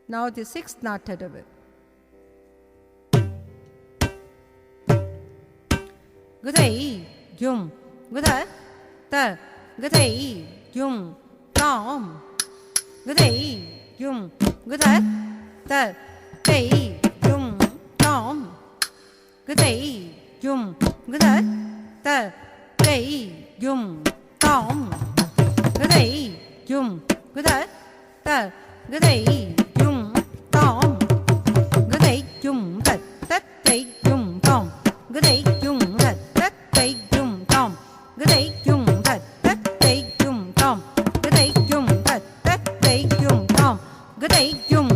Now the sixth Natadavu. Gudai yum guda ta gudai yum tom gudai yum guda ta gudai yum tom gudai yum guda ta gudai yum tom gudai yum guda ta gudai yum tom gudai yum ta ta gudai yum tom gudai yum ta ta gudai yum tom gudai yum ta ta gudai yum tom gudai yum ta ta gudai yum tom gudai yum